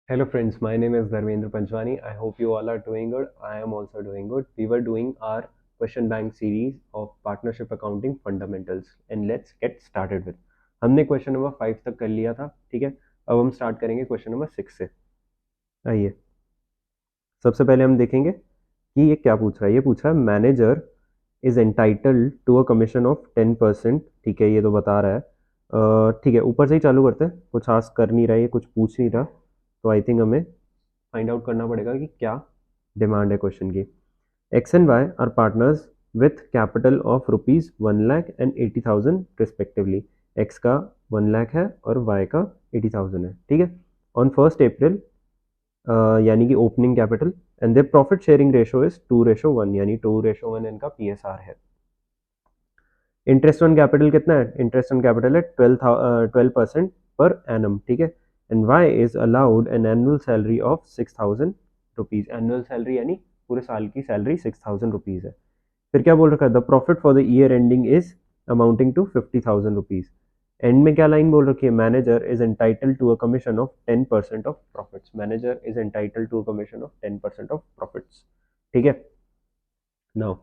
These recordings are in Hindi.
Hello friends, my name is Dharmendra Panchwani. I hope you all are doing good. I am also doing good. We were doing our question bank series of partnership accounting fundamentals and let's get started with. हमने क्वेश्चन नंबर 5 तक कर लिया था, ठीक है। अब हम स्टार्ट करेंगे क्वेश्चन नंबर 6 से। आइए, सबसे पहले हम देखेंगे कि ये क्या पूछ रहा है। ये पूछ रहा है manager is entitled to a commission of 10%। ठीक है, ये तो बता रहा है। ठीक है, ऊपर से ही चालू करते हैं। कुछ आस्क कर नहीं रहा है, ये कुछ पूछ नहीं रहा, तो आई थिंक हमें फाइंड आउट करना पड़ेगा कि क्या डिमांड है क्वेश्चन की। X and Y are partners with capital of ₹1,80,000 respectively. X का 1 लाख है और वाई का 80,000 है, ठीक है। ऑन 1 अप्रैल यानी कि opening capital and their profit sharing ratio is 2:1, यानी 2:1 इनका पीएसआर है। इंटरेस्ट ऑन कैपिटल कितना है? इंटरेस्ट ऑन कैपिटल है 12% पर एनम, ठीक है। And Y is allowed an annual salary of ₹6,000। Annual salary यानी पूरे साल की सैलरी ₹6,000 है। फिर क्या बोल रखा है? The profit for the year ending is amounting to ₹50,000। End में क्या लाइन बोल रखी है? Manager is entitled to a commission of 10% of profits. Manager is entitled to a commission of 10% of profits, ठीक है। नाउ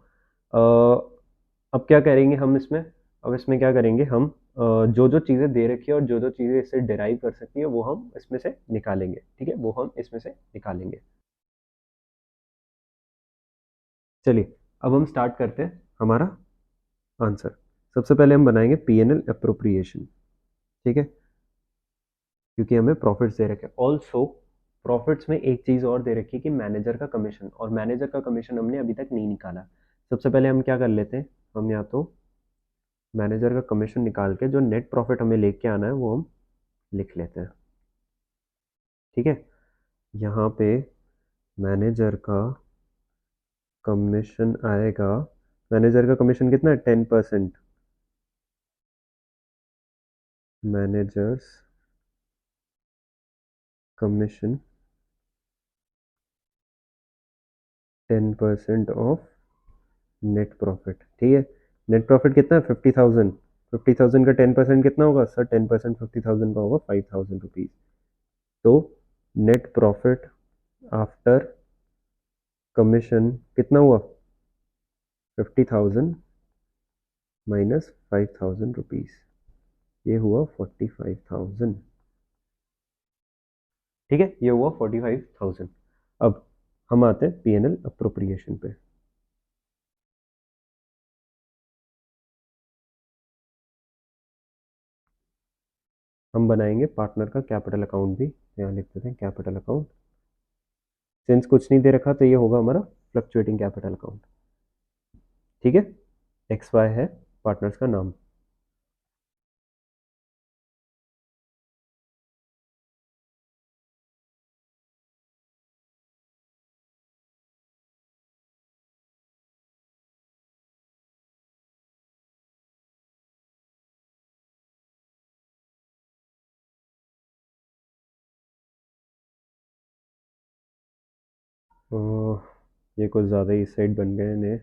अब क्या करेंगे हम इसमें? अब इसमें क्या करेंगे हम? जो जो चीज़ें दे रखी है और जो जो चीज़ें इससे डिराइव कर सकती है वो हम इसमें से निकालेंगे, ठीक है। वो हम इसमें से निकालेंगे। चलिए, अब हम स्टार्ट करते हैं हमारा आंसर। सबसे पहले हम बनाएंगे पीएनएल अप्रोप्रिएशन, ठीक है, क्योंकि हमें प्रॉफिट्स दे रखे। ऑल्सो प्रॉफिट्स में एक चीज़ और दे रखी है कि मैनेजर का कमीशन, और मैनेजर का कमीशन हमने अभी तक नहीं निकाला। सबसे पहले हम क्या कर लेते हैं, हम या तो मैनेजर का कमीशन निकाल के जो नेट प्रॉफिट हमें लेके आना है वो हम लिख लेते हैं, ठीक है। यहाँ पे मैनेजर का कमीशन आएगा। मैनेजर का कमीशन कितना है? 10%। Managers commission 10% of net profit, ठीक है। नेट प्रॉफिट कितना है? 50,000। 50,000 का 10% कितना होगा सर? 10% 50,000 का होगा ₹5,000। तो नेट प्रॉफिट आफ्टर कमीशन कितना हुआ? 50,000 माइनस ₹5,000, ये हुआ 45,000, ठीक है। ये हुआ 45,000। अब हम आते हैं पीएनएल अप्रोप्रिएशन पे। हम बनाएंगे पार्टनर का कैपिटल अकाउंट भी, यहाँ लिख देते हैं कैपिटल अकाउंट। सिंस कुछ नहीं दे रखा तो ये होगा हमारा फ्लक्चुएटिंग कैपिटल अकाउंट, ठीक है। एक्स वाई है पार्टनर्स का नाम। तो ये कुछ ज़्यादा ही साइड बन गए ने,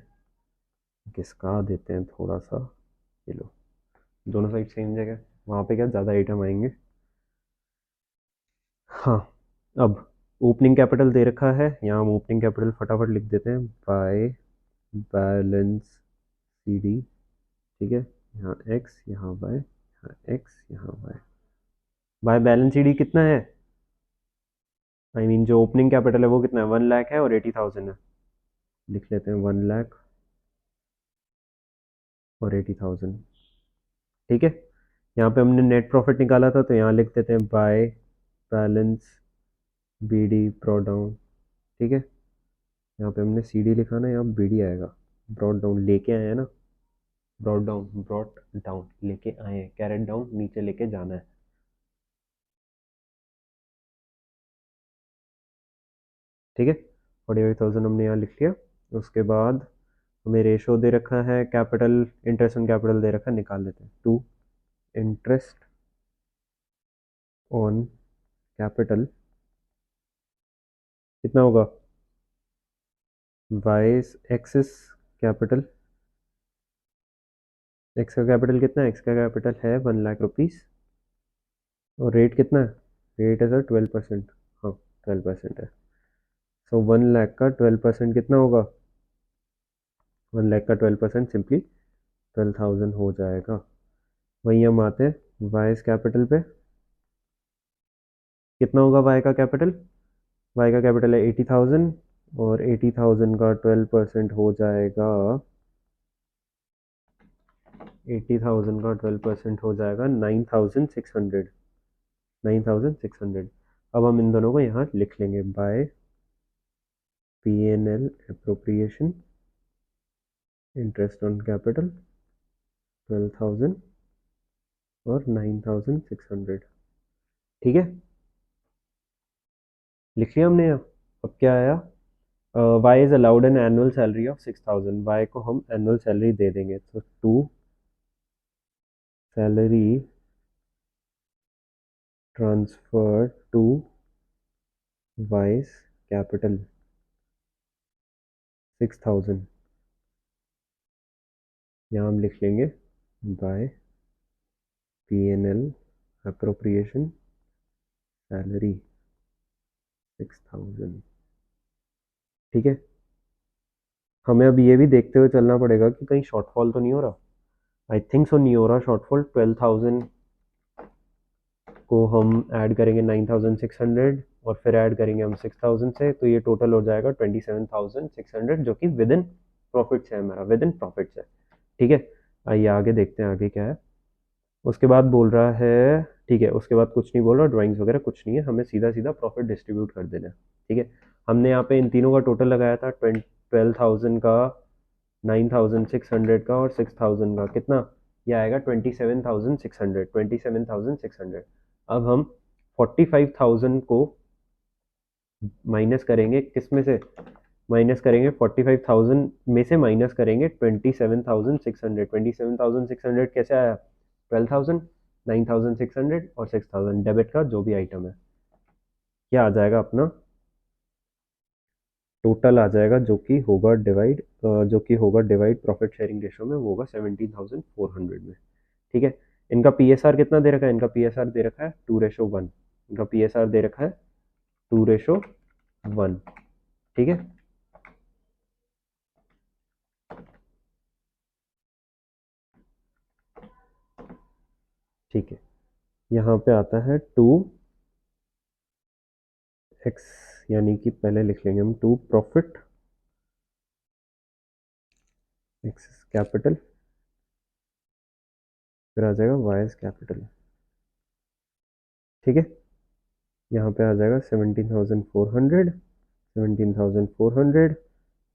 घिसका देते हैं थोड़ा सा। ये लो, दोनों साइड सेम जगह, वहाँ पे क्या ज़्यादा आइटम आएंगे। हाँ, अब ओपनिंग कैपिटल दे रखा है, यहाँ हम ओपनिंग कैपिटल फटाफट लिख देते हैं बाय बैलेंस सी डी, ठीक है। यहाँ एक्स, यहाँ वाई, यहाँ एक्स, यहाँ Y. By balance C D कितना है? आई मीन जो ओपनिंग कैपिटल है वो कितना है? 1 लाख है और 80,000 है। लिख लेते हैं 1 लाख और 80,000, ठीक है। यहाँ पे हमने नेट प्रॉफिट निकाला था तो यहाँ लिख देते हैं by balance B D brought down, ठीक है। यहाँ पे हमने सी डी लिखा ना, यहाँ बी डी आएगा। ब्रॉड डाउन लेके आए हैं ना, ब्रॉड डाउन लेके आए हैं, कैरेट डाउन नीचे लेके जाना है, ठीक है। 45,000 हमने यहाँ लिख लिया। उसके बाद हमें रेशो दे रखा है कैपिटल, इंटरेस्ट ऑन कैपिटल दे रखा है, निकाल लेते हैं। टू इंटरेस्ट ऑन कैपिटल कितना होगा? वाई एक्सिस कैपिटल, एक्स का कैपिटल कितना है? एक्स का कैपिटल है ₹1 लाख। और रेट कितना है? रेट है सर 12%। हाँ, 12% है। सो 1 लाख का 12% कितना होगा? 1 लाख का 12% सिंपली 12,000 हो जाएगा। वहीं हम आते हैं वाइज कैपिटल पे। कितना होगा वाई का कैपिटल? वाई का कैपिटल है 80,000 और 80,000 का 12% हो जाएगा 80,000 का 12% हो जाएगा 9,600। 9,600। अब हम इन दोनों को यहाँ लिख लेंगे by P&L appropriation interest on capital 12,000 और 9,600। ठीक है, लिख लिया हमने यहाँ। अब क्या आया? Y is allowed an annual salary of 6,000। Y को हम एनुअल सैलरी दे देंगे, तो to salary transfer to Y's capital 6,000। यहाँ हम लिख लेंगे बाय P&L अप्रोप्रिएशन सैलरी 6,000। ठीक है, हमें अब ये भी देखते हुए चलना पड़ेगा कि कहीं शॉर्टफॉल तो नहीं हो रहा। आई थिंक सो नहीं हो रहा शॉर्टफॉल। 12,000 को हम ऐड करेंगे 9,600 और फिर ऐड करेंगे हम 6,000 से, तो ये टोटल हो जाएगा 27,600, जो कि विद इन प्रॉफिट है, हमारा विद इन प्रॉफिट है। ठीक है, आइए आगे देखते हैं आगे क्या है। उसके बाद बोल रहा है, ठीक है, उसके बाद कुछ नहीं बोल रहा, ड्राइंग्स वगैरह कुछ नहीं है, हमें सीधा सीधा प्रॉफिट डिस्ट्रीब्यूट कर देना है। ठीक है, हमने यहाँ पे इन तीनों का टोटल लगाया था 12,000 का, 9,600 का और 6,000 का। कितना ये आएगा? 27,600। 27,600। अब हम 45,000 को माइनस करेंगे, किस में से माइनस करेंगे? 45,000 में से माइनस करेंगे 27,600। 27,600 कैसे आया? 12,000, 9,600 और 6,000 डेबिट का जो भी आइटम है, क्या आ जाएगा अपना टोटल आ जाएगा, जो कि होगा डिवाइड प्रॉफिट शेयरिंग रेशो में, वो होगा 17,400 में। ठीक है, इनका पीएसआर कितना दे रखा है? इनका पीएसआर दे रखा है 2:1। इनका पीएसआर दे रखा है 2:1। ठीक है, ठीक है, यहाँ पे आता है 2x, यानी कि पहले लिख लेंगे हम 2 प्रॉफिट एक्स कैपिटल, फिर आ जाएगा वाई कैपिटल। ठीक है, यहाँ पे आ जाएगा 17,400। 17,400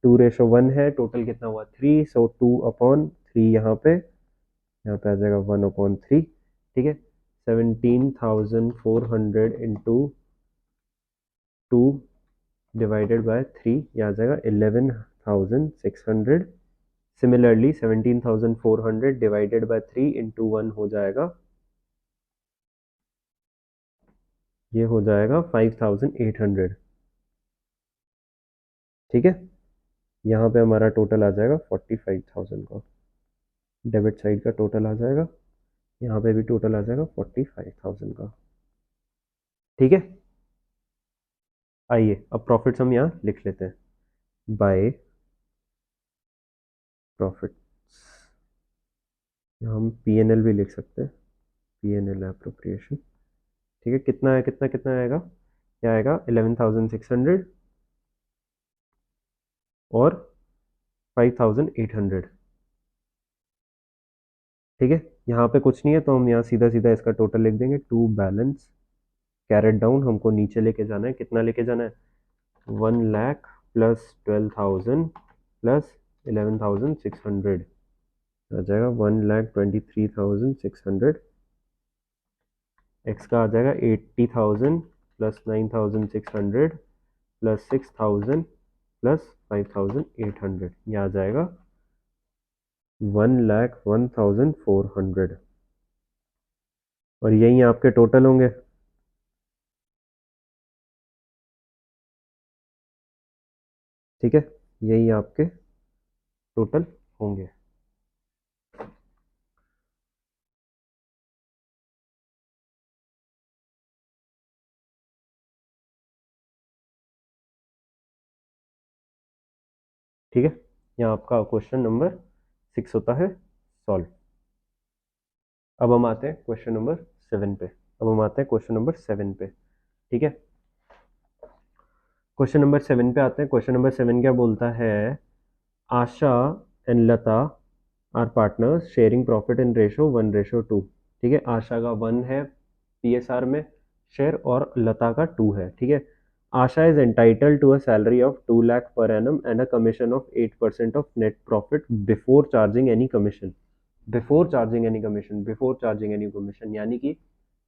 2:1 है, टोटल कितना हुआ? 3, सो 2/3 यहाँ पे आ जाएगा 1/3। ठीक है, 17,400 इंटू 2 डिवाइडेड बाय 3, यहाँ आ जाएगा 11,600। सिमिलरली 17,400 डिवाइडेड बाय 3 इंटू 1 हो जाएगा, ये हो जाएगा 5,800। ठीक है, यहाँ पे हमारा टोटल आ जाएगा 45,000 का, डेबिट साइड का टोटल आ जाएगा, यहाँ पे भी टोटल आ जाएगा 45,000 का। ठीक है, आइए अब प्रॉफिट्स हम यहाँ लिख लेते हैं बाय प्रॉफिट्स। यहाँ हम P&L भी लिख सकते हैं, P&L अप्रोप्रिएशन। ठीक है, कितना है, कितना कितना आएगा? क्या आएगा? 11,600 और 5,800। ठीक है, यहाँ पे कुछ नहीं है, तो हम यहाँ सीधा सीधा इसका टोटल लिख देंगे। टू बैलेंस कैरेट डाउन, हमको नीचे लेके जाना है, कितना लेके जाना है? 1 लाख प्लस 12,000 प्लस 11,600 आ जाएगा 1,23,600। एक्स का आ जाएगा 80,000 प्लस 9,600 प्लस 6,000 प्लस 5,800, ये आ जाएगा 1,01,400। और यही आपके टोटल होंगे। ठीक है, यही आपके टोटल होंगे। ठीक है, यहाँ आपका क्वेश्चन नंबर 6 होता है सॉल्व। अब हम आते हैं क्वेश्चन नंबर 7 पे। अब हम आते हैं क्वेश्चन नंबर 7 पे। ठीक है, क्वेश्चन नंबर 7 पे आते हैं। क्वेश्चन नंबर 7 क्या बोलता है, Asha and Lata are partners sharing profit in ratio 1:2। ठीक है, आशा का 1 है पीएसआर में शेयर और लता का 2 है। ठीक है, Asha is entitled to a salary of 2 lakh per annum and a commission of 8% of net profit before charging any commission. Before charging any commission यानी कि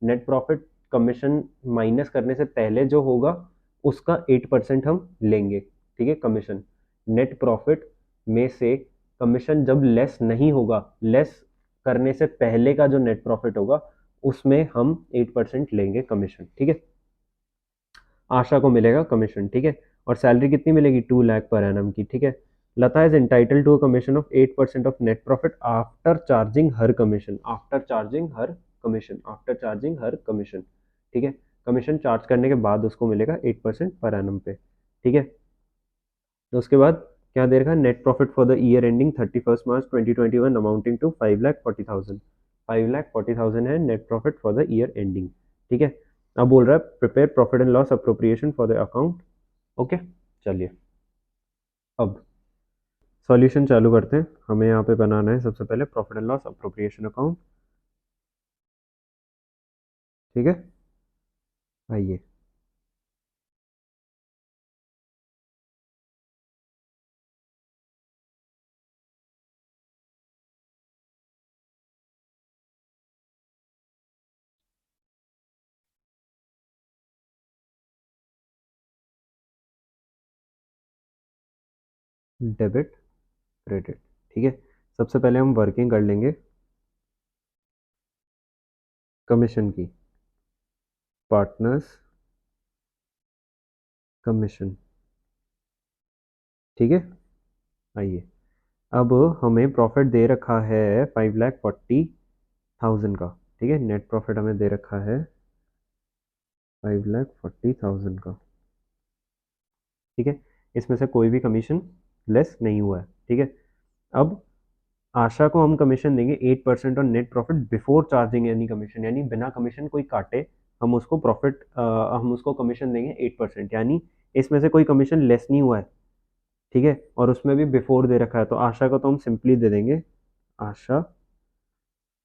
नेट प्रॉफिट कमीशन माइनस करने से पहले जो होगा उसका 8% हम लेंगे। ठीक है, कमीशन नेट प्रॉफिट में से कमीशन जब लेस नहीं होगा, लेस करने से पहले का जो नेट प्रॉफिट होगा उसमें हम 8% लेंगे कमीशन। ठीक है, आशा को मिलेगा कमीशन। ठीक है, और सैलरी कितनी मिलेगी, 2 लाख पर एनम की। ठीक है, Lata is entitle to a commission of 8% of net profit after charging her commission. After charging her commission. ठीक है, कमीशन चार्ज करने के बाद उसको मिलेगा 8% पर एनम पे। ठीक है, तो उसके बाद क्या दे रखा है, net profit for the year ending 31 March 2021 amounting to 5,40,000। 5,40,000 है net profit for the year ending. ठीक है, अब बोल रहा है prepare profit and loss appropriation for the account. Okay, चलिए अब सॉल्यूशन चालू करते हैं। हमें यहाँ पे बनाना है सबसे पहले profit and loss appropriation account. ठीक है, आइए डेबिट क्रेडिट। ठीक है, सबसे पहले हम वर्किंग कर लेंगे कमीशन की, पार्टनर्स कमीशन। ठीक है, आइए अब हमें प्रॉफिट दे रखा है 5,40,000 का। ठीक है, नेट प्रॉफिट हमें दे रखा है 5,40,000 का। ठीक है, इसमें से कोई भी कमीशन लेस नहीं हुआ है। ठीक है, अब आशा को हम कमीशन देंगे 8% on net profit before charging any commission, यानी बिना कमीशन कोई काटे हम उसको प्रॉफिट हम उसको कमीशन देंगे 8%, यानी इसमें से कोई कमीशन लेस नहीं हुआ है। ठीक है, और उसमें भी बिफोर दे रखा है, तो आशा को तो हम सिंपली दे देंगे आशा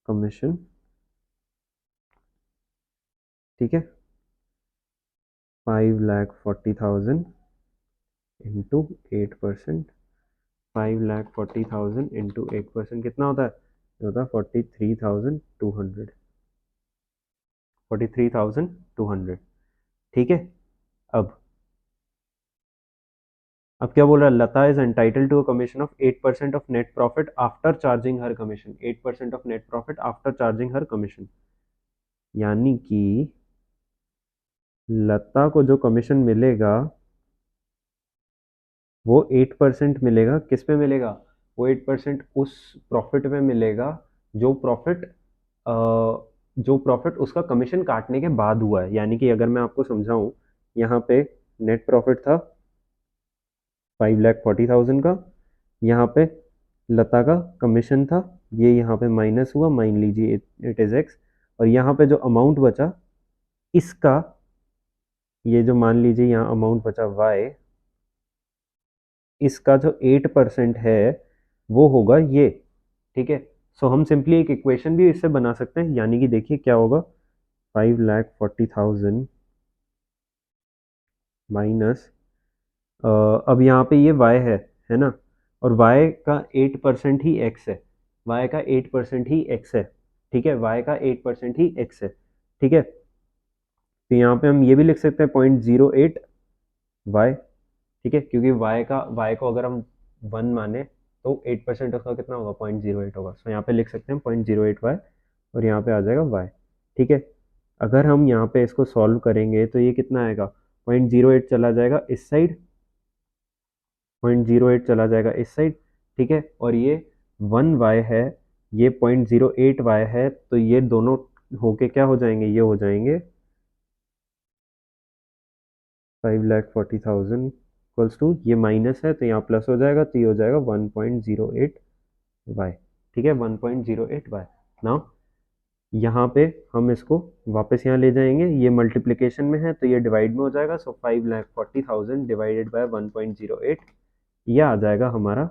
कमीशन। ठीक है, 5,40,000 इंटू 8%। 5,40,000 इंटू 8% कितना होता है, ये होता है 43,200। 43,200। ठीक है, अब अब क्या बोल रहा है, Lata is entitle to a commission of 8% of net profit after charging her commission. 8% of net profit after charging her commission, यानी कि लता को जो कमीशन मिलेगा वो 8% मिलेगा। किस पे मिलेगा, वो 8% उस प्रॉफिट में मिलेगा जो प्रॉफिट जो प्रॉफिट उसका कमीशन काटने के बाद हुआ है। यानी कि अगर मैं आपको समझाऊं, यहाँ पे नेट प्रॉफिट था 5,40,000 का, यहाँ पे लता का कमीशन था, ये यहाँ पे माइनस हुआ, मान लीजिए इट इज एक्स, और यहाँ पे जो अमाउंट बचा इसका, ये जो मान लीजिए यहाँ अमाउंट बचा वाई, इसका जो 8% है वो होगा ये। ठीक है, सो हम सिंपली एक इक्वेशन भी इससे बना सकते हैं, यानी कि देखिए क्या होगा, 5,40,000 माइनस, अब यहाँ पे ये y है ना, और y का 8% ही x है। y का 8% ही x है। ठीक है, y का 8% ही x है। ठीक है, तो यहाँ पे हम ये भी लिख सकते हैं 0.08 y। ठीक है, क्योंकि y को अगर हम 1 माने तो 8% उसका कितना होगा, 0.08 होगा। सो यहाँ पे लिख सकते हैं 0.08 y, और यहाँ पे आ जाएगा y। ठीक है, अगर हम यहाँ पे इसको सॉल्व करेंगे तो ये कितना आएगा, 0.08 चला जाएगा इस साइड, 0.08 चला जाएगा इस साइड। ठीक है, और ये 1y है, ये 0.08y है, तो ये दोनों होके क्या हो जाएंगे, ये हो जाएंगे 5,40,000 इक्वल्स टू, ये माइनस है तो यहाँ प्लस हो जाएगा, तो ये हो जाएगा 1.08 वाई। ठीक है, 1.08 वाई। नाउ यहाँ पे हम इसको वापस यहाँ ले जाएंगे, ये मल्टीप्लिकेशन में है तो ये डिवाइड में हो जाएगा, सो 5,40,000 डिवाइडेड बाय 1.08, ये आ जाएगा हमारा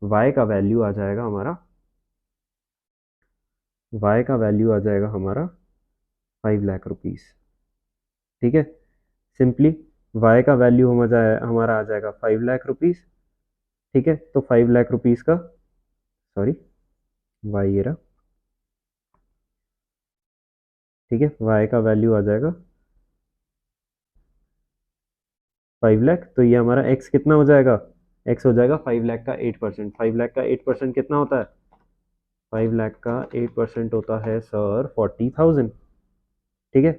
y का वैल्यू आ जाएगा हमारा, y का वैल्यू आ जाएगा हमारा 5 लाख रुपीस। ठीक है, सिंपली y का वैल्यू हमारा आ जाएगा 5 लाख रुपीस। ठीक है, तो 5 लाख रुपीस का, सॉरी y ये रहा। ठीक है, y का वैल्यू आ जाएगा 5 लाख, तो ये हमारा x कितना हो जाएगा, x हो जाएगा 5 लाख का 8%। 5 लाख का 8% कितना होता है, 5 लाख का 8% होता है सर 40,000। ठीक है,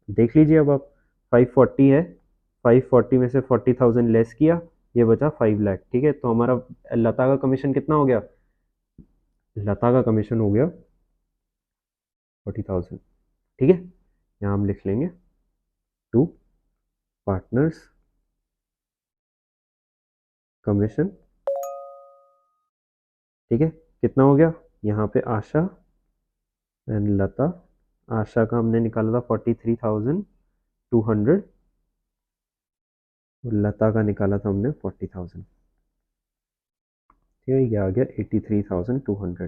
देख लीजिए अब आप, 540 है, 540 में से 40,000 लेस किया, ये बचा 5 लाख। ठीक है, तो हमारा लता का कमीशन कितना हो गया, लता का कमीशन हो गया 40,000। ठीक है, यहाँ हम लिख लेंगे टू पार्टनर्स कमीशन। ठीक है, कितना हो गया, यहाँ पे आशा एंड लता, आशा का हमने निकाला था 43,200, लता का निकाला था हमने 40,000। ठीक है, ये आ गया 83,200।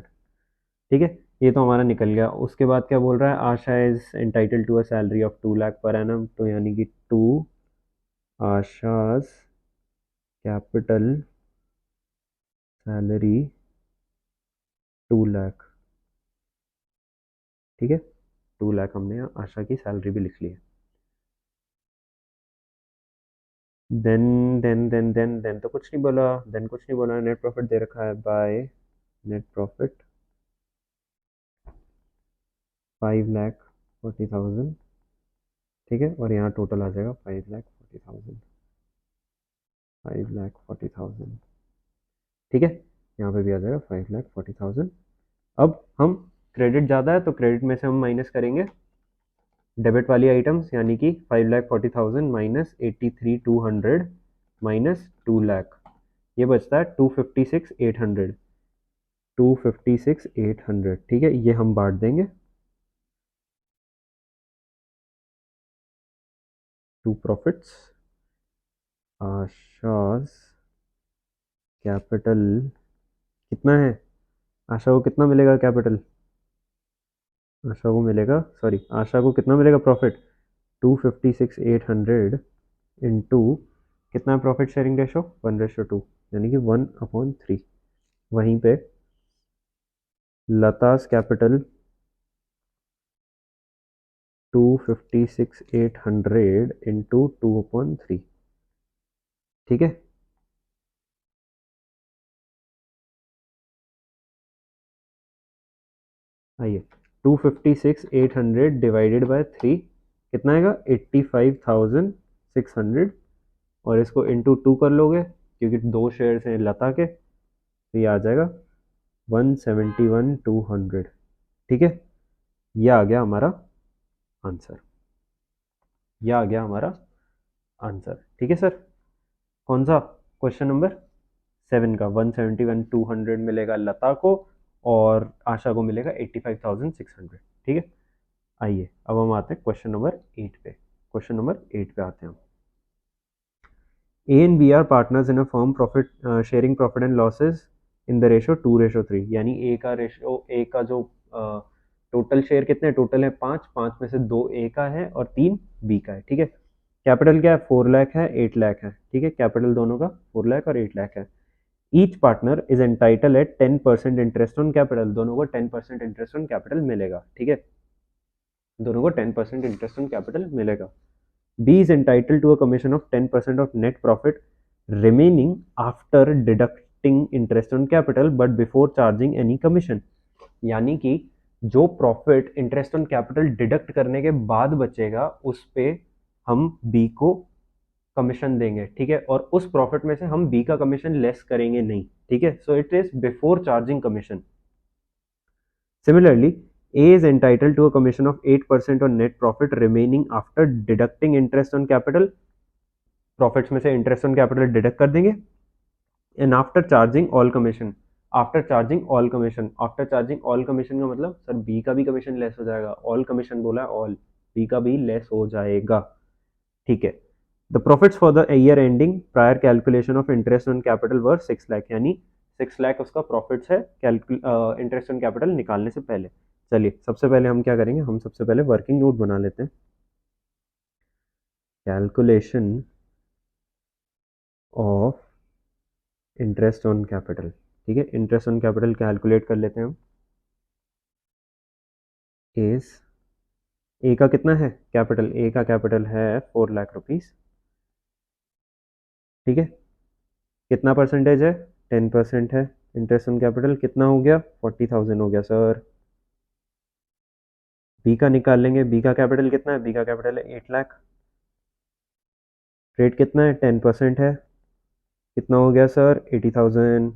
ठीक है, ये तो हमारा निकल गया। उसके बाद क्या बोल रहा है, Asha is entitle to a salary of 2 lakh per annum, तो यानी कि to Asha's capital salary 2 lakh. ठीक है, 2 लाख हमने यहाँ आशा की सैलरी भी लिख ली है। देन तो कुछ नहीं बोला, देन कुछ नहीं बोला, नेट प्रॉफिट दे रखा है बाय नेट प्रॉफिट 5,40,000। ठीक है, और यहाँ टोटल आ जाएगा 5,40,000, 5,40,000। ठीक है, यहाँ पे भी आ जाएगा 5,40,000। अब हम, क्रेडिट ज़्यादा है तो क्रेडिट में से हम माइनस करेंगे डेबिट वाली आइटम्स, यानी कि 5,40,000 माइनस 83,200 माइनस 2 लाख, ये बचता है 256,800, 256,800। ठीक है, ये हम बांट देंगे टू प्रॉफिट्स, आशाज कैपिटल कितना है, आशा को कितना मिलेगा कैपिटल, आशा को मिलेगा, सॉरी आशा को कितना मिलेगा प्रॉफिट, 256,800 इंटू कितना है प्रॉफिट शेयरिंग रेशो 1:2, यानी कि 1/3। वहीं पे लतास कैपिटल 256,800 इंटू 2/3। ठीक है, आइए 256,800 डिवाइडेड बाय 3 कितना आएगा, 85,600, और इसको इंटू 2 कर लोगे क्योंकि दो शेयर्स हैं लता के, तो ये आ जाएगा 171,200। ठीक है, ये आ गया हमारा आंसर, ये आ गया हमारा आंसर। ठीक है सर, कौन सा, क्वेश्चन नंबर 7 का 171,200 मिलेगा लता को और आशा को मिलेगा 85,600। ठीक है, आइए अब हम आते हैं क्वेश्चन नंबर 8 पे, क्वेश्चन नंबर 8 पे आते हैं हम। A and B are partners in a firm, profit sharing profit and losses in the ratio 2:3, यानी ए का रेशो, ए का जो टोटल शेयर कितने, टोटल है 5, 5 में से 2 ए का है और 3 बी का है। ठीक है, कैपिटल क्या है, 4 लाख है, 8 लाख है। ठीक है, कैपिटल दोनों का 4 लाख और 8 लाख है। Each partner is entitle at 10% interest on capital, दोनों को 10% इंटरेस्ट ऑन कैपिटल मिलेगा। ठीक है, दोनों को 10% इंटरेस्ट ऑन कैपिटल मिलेगा। B is entitled to a commission of 10% of net profit remaining after deducting interest on capital but before charging any commission, यानी कि जो profit interest on capital deduct करने के बाद बचेगा उस पे हम बी को कमीशन देंगे। ठीक है, और उस प्रॉफिट में से हम बी का कमीशन लेस करेंगे नहीं। ठीक है, so it is before charging commission. Similarly, A is entitled to a commission of 8% on net profit remaining after deducting interest on capital profits में से इंटरेस्ट ऑन कैपिटल डिडक्ट कर देंगे, and after charging all commission, after charging all commission, after charging all commission का मतलब सर बी का भी कमीशन लेस हो जाएगा, ऑल कमीशन बोला है, ऑल बी का भी लेस हो जाएगा, ठीक है। The profits for the year ending prior calculation of interest on capital were 6 lakh, यानी 6 लाख उसका प्रॉफिट्स है इंटरेस्ट ऑन कैपिटल निकालने से पहले। चलिए सबसे पहले हम क्या करेंगे, हम सबसे पहले वर्किंग नोट बना लेते हैं। Calculation of interest on capital, ठीक है, इंटरेस्ट ऑन कैपिटल कैलकुलेट कर लेते हैं हम। इज ए का कितना है कैपिटल, ए का कैपिटल है 4 लाख रुपीज, ठीक है। कितना परसेंटेज है, 10% है। इंटरेस्ट ऑन कैपिटल कितना हो गया, 40,000 हो गया सर। बी का निकाल लेंगे, बी का कैपिटल कितना है, बी का कैपिटल है 8 लाख, रेट कितना है, 10% है, कितना हो गया सर, 80,000,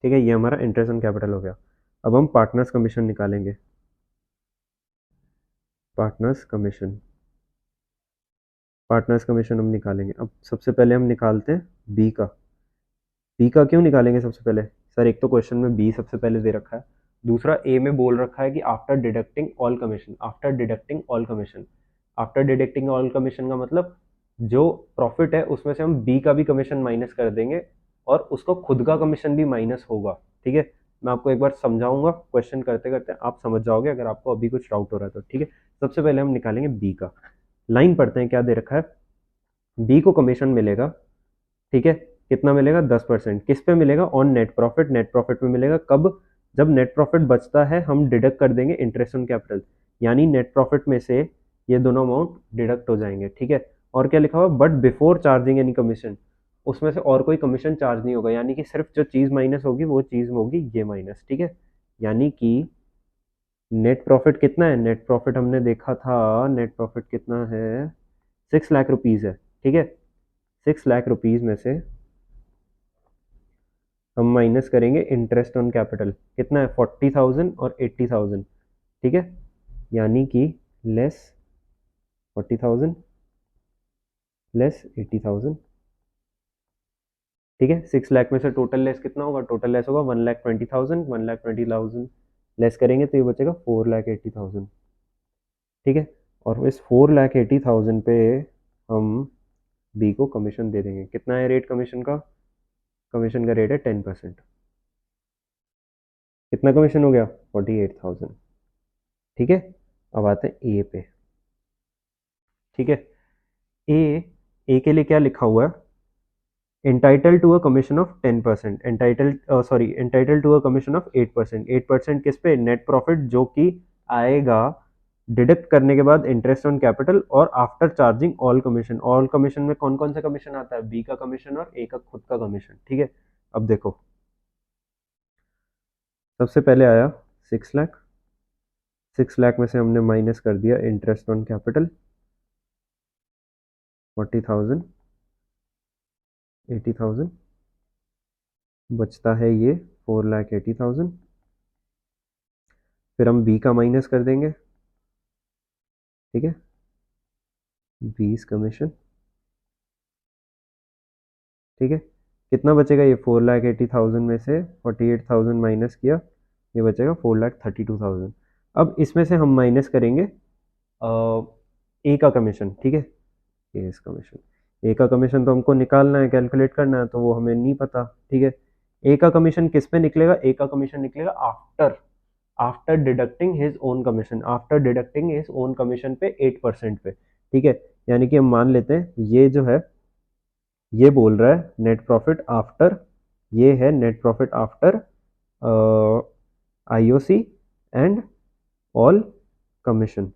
ठीक है। ये हमारा इंटरेस्ट ऑन कैपिटल हो गया। अब हम पार्टनर्स कमीशन निकालेंगे, पार्टनर्स कमीशन, पार्टनर्स कमीशन हम निकालेंगे। अब सबसे पहले हम निकालते हैं बी का। बी का क्यों निकालेंगे सबसे पहले, सर एक तो क्वेश्चन में बी सबसे पहले दे रखा है, दूसरा ए में बोल रखा है कि after deducting all commission, after deducting all commission, after deducting all commission का मतलब जो प्रॉफिट है उसमें से हम बी का भी कमीशन माइनस कर देंगे और उसको खुद का कमीशन भी माइनस होगा, ठीक है। मैं आपको एक बार समझाऊंगा, क्वेश्चन करते करते आप समझ जाओगे अगर आपको अभी कुछ डाउट हो रहा है तो, ठीक है। सबसे पहले हम निकालेंगे बी का, लाइन पढ़ते हैं क्या दे रखा है। बी को कमीशन मिलेगा, ठीक है, कितना मिलेगा, 10%। किस पे मिलेगा, on net profit, net profit में मिलेगा कब, जब नेट प्रॉफिट बचता है हम डिडक्ट कर देंगे इंटरेस्ट ऑन कैपिटल, यानी नेट प्रॉफिट में से ये दोनों अमाउंट डिडक्ट हो जाएंगे, ठीक है। और क्या लिखा हुआ, but before charging any commission, उसमें से और कोई कमीशन चार्ज नहीं होगा, यानी कि सिर्फ जो चीज़ माइनस होगी वो चीज़ होगी ये माइनस, ठीक है। यानी कि नेट प्रॉफिट कितना है, नेट प्रॉफिट हमने देखा था, नेट प्रॉफिट कितना है, 6 लाख रुपीज़ है, ठीक है। 6 लाख रुपीज़ में से हम माइनस करेंगे इंटरेस्ट ऑन कैपिटल, कितना है, 40,000 और 80,000, ठीक है। यानी कि लेस 40,000 लेस 80,000, ठीक है। 6 लाख में से टोटल लेस कितना होगा, टोटल लेस होगा 1,20,000, 1,20,000 लेस करेंगे तो ये बचेगा 4,80,000, ठीक है। और इस 4,80,000 पे हम बी को कमीशन दे देंगे, कितना है रेट कमीशन का, कमीशन का रेट है 10%, कितना कमीशन हो गया, 48,000, ठीक है। अब आते हैं ए पे, ठीक है। ए, ए के लिए क्या लिखा हुआ है, entitled to a commission of 10%, entitled to a commission of 8%, 8% किस पे, नेट प्रॉफिट जो कि आएगा डिडक्ट करने के बाद इंटरेस्ट ऑन कैपिटल और after charging all commission. All commission में कौन कौन सा कमीशन आता है, बी का कमीशन और ए का खुद का कमीशन, ठीक है। अब देखो सबसे पहले आया 6 लाख, 6 लाख में से हमने माइनस कर दिया इंटरेस्ट ऑन कैपिटल 40,000, 80,000, बचता है ये 4,80,000, फिर हम बी का माइनस कर देंगे, ठीक है, 20 कमीशन, ठीक है। कितना बचेगा, ये 4,80,000 में से 48,000 माइनस किया, ये बचेगा 4,32,000। अब इसमें से हम माइनस करेंगे ए का कमीशन, ठीक है, एस कमीशन, ए का कमीशन तो हमको निकालना है, कैलकुलेट करना है, तो वो हमें नहीं पता, ठीक है। ए का कमीशन किस पे निकलेगा, ए का कमीशन निकलेगा after, after deducting his own commission, after deducting his own commission पे 8% पे, ठीक है। यानी कि हम मान लेते हैं ये जो है ये बोल रहा है नेट प्रॉफिट आफ्टर, ये है net profit after IOC and all commission,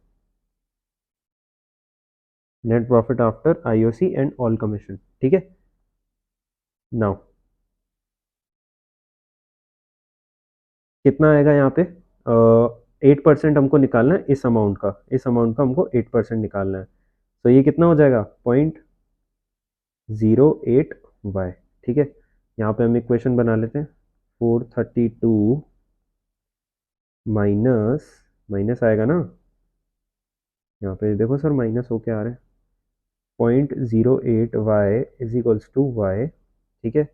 net profit after IOC and all commission, ठीक है। नाउ कितना आएगा यहाँ पे, 8% हमको निकालना है इस अमाउंट का, इस अमाउंट का हमको 8% निकालना है, तो ये कितना हो जाएगा 0.08 y, ठीक है। यहाँ पे हम इक्वेशन बना लेते हैं, 432 माइनस, माइनस आएगा ना, यहाँ पे देखो सर माइनस होके आ रहे हैं, 0.08y is equals to y, ठीक है।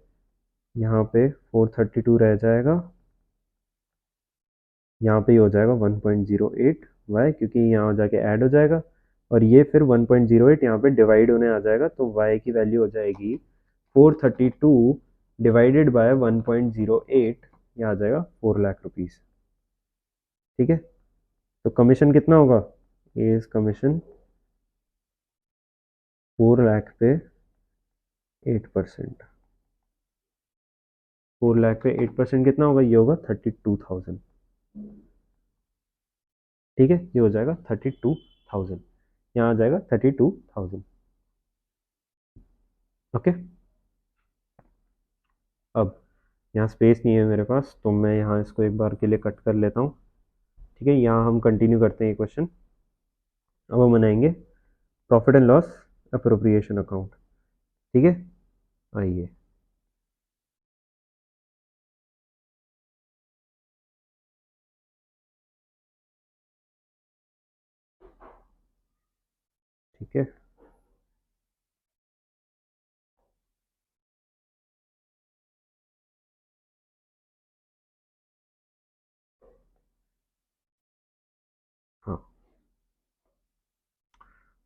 यहाँ पे 432 रह जाएगा, यहाँ पे ही हो जाएगा 1.08y, क्योंकि यहाँ जाके ऐड हो जाएगा और ये फिर 1.08 यहाँ पे डिवाइड होने आ जाएगा, तो y की वैल्यू हो जाएगी 432 डिवाइडेड बाय 1.08, ये आ जाएगा 4 लाख रुपीस, ठीक है। तो कमीशन कितना होगा, इस कमीशन 4 लाख पे 8%, 4 लाख पे 8% कितना होगा, ये होगा 32,000, ठीक है। ये हो जाएगा 32,000, यहाँ आ जाएगा 32,000, ओके। अब यहाँ स्पेस नहीं है मेरे पास, तो मैं यहाँ इसको एक बार के लिए कट कर लेता हूँ, ठीक है। यहाँ हम कंटिन्यू करते हैं ये क्वेश्चन। अब हम बनाएंगे profit and loss appropriation account, ठीक है। आइए, ठीक है। हाँ,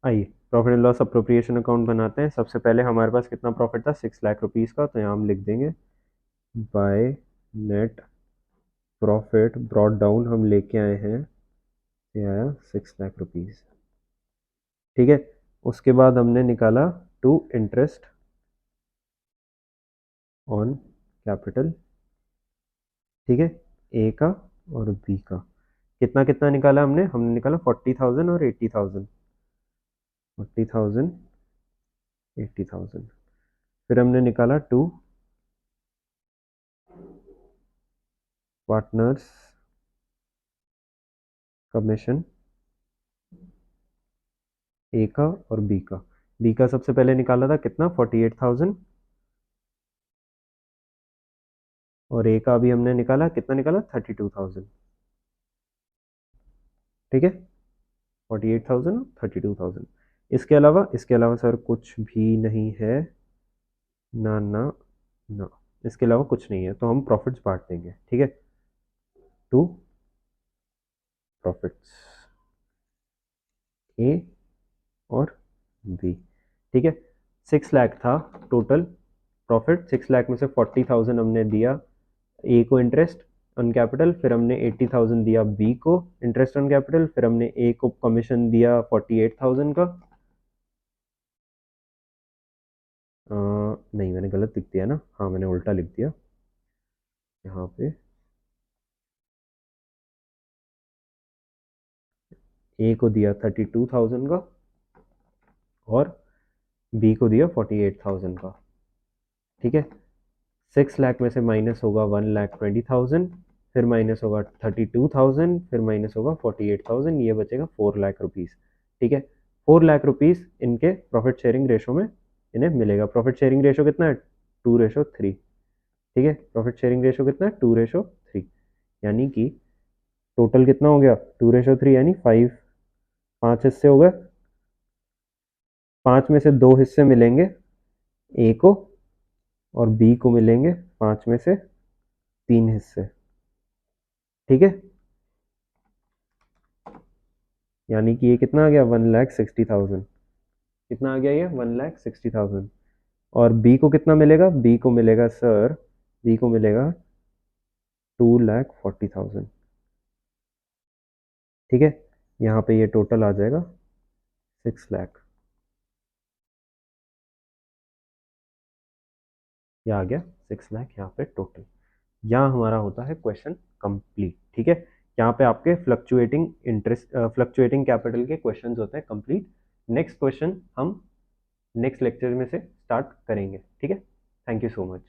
आइए profit and loss appropriation account बनाते हैं। सबसे पहले हमारे पास कितना प्रॉफिट था, 6 लाख रुपीज़ का, तो यहाँ हम लिख देंगे by net profit brought down हम लेके आए हैं, ये आया 6 लाख रुपीज़, ठीक है। उसके बाद हमने निकाला टू इंटरेस्ट ऑन कैपिटल, ठीक है, ए का और बी का। कितना कितना निकाला हमने, निकाला 40,000 और 80,000, 40,000 80,000। फिर हमने निकाला टू पार्टनर्स कमीशन, ए का और बी का। बी का सबसे पहले निकाला था कितना, 48,000, और ए का अभी हमने निकाला, कितना निकाला, 32,000, ठीक है। 48,000 और 32,000। इसके अलावा सर कुछ भी नहीं है, ना ना ना, इसके अलावा कुछ नहीं है, तो हम प्रॉफिट्स बांट देंगे, ठीक है। टू प्रॉफिट्स ए और बी, ठीक है। 6 लाख था टोटल प्रॉफिट, 6 लाख में से 40,000 हमने दिया ए को इंटरेस्ट ऑन कैपिटल, फिर हमने 80,000 दिया बी को इंटरेस्ट ऑन कैपिटल, फिर हमने ए को कमीशन दिया 48,000 का। नहीं, मैंने गलत लिख दिया ना, हाँ मैंने उल्टा लिख दिया यहाँ पे। ए को दिया 32,000 का और बी को दिया 48,000 का, ठीक है। 6 लाख में से माइनस होगा 1,20,000, फिर माइनस होगा 32,000, फिर माइनस होगा 48,000, ये बचेगा 4 लाख रुपीज़, ठीक है। 4 लाख रुपीज़ इनके प्रॉफिट शेयरिंग रेशो में इन्हें मिलेगा। प्रॉफिट शेयरिंग रेशो कितना है, 2:3, ठीक है। प्रॉफिट शेयरिंग रेशो कितना है, 2:3, यानी कि टोटल कितना हो गया, 2:3 यानी 5 हिस्से हो गए, 5 में से 2 हिस्से मिलेंगे ए को, और बी को मिलेंगे 5 में से 3 हिस्से, ठीक है। यानी कि ये कितना आ गया, 1,60,000, कितना आ गया ये, 1,60,000। और बी को कितना मिलेगा, बी को मिलेगा सर, बी को मिलेगा 2,40,000, ठीक है। यहाँ पे ये टोटल आ जाएगा 6 लाख, ये आ गया 6 लाख यहाँ पे टोटल। यहाँ हमारा होता है क्वेश्चन कंप्लीट, ठीक है। यहाँ पे आपके फ्लक्चुएटिंग कैपिटल के क्वेश्चंस होते हैं कंप्लीट। नेक्स्ट क्वेश्चन हम नेक्स्ट लेक्चर में से स्टार्ट करेंगे, ठीक है। Thank you so much.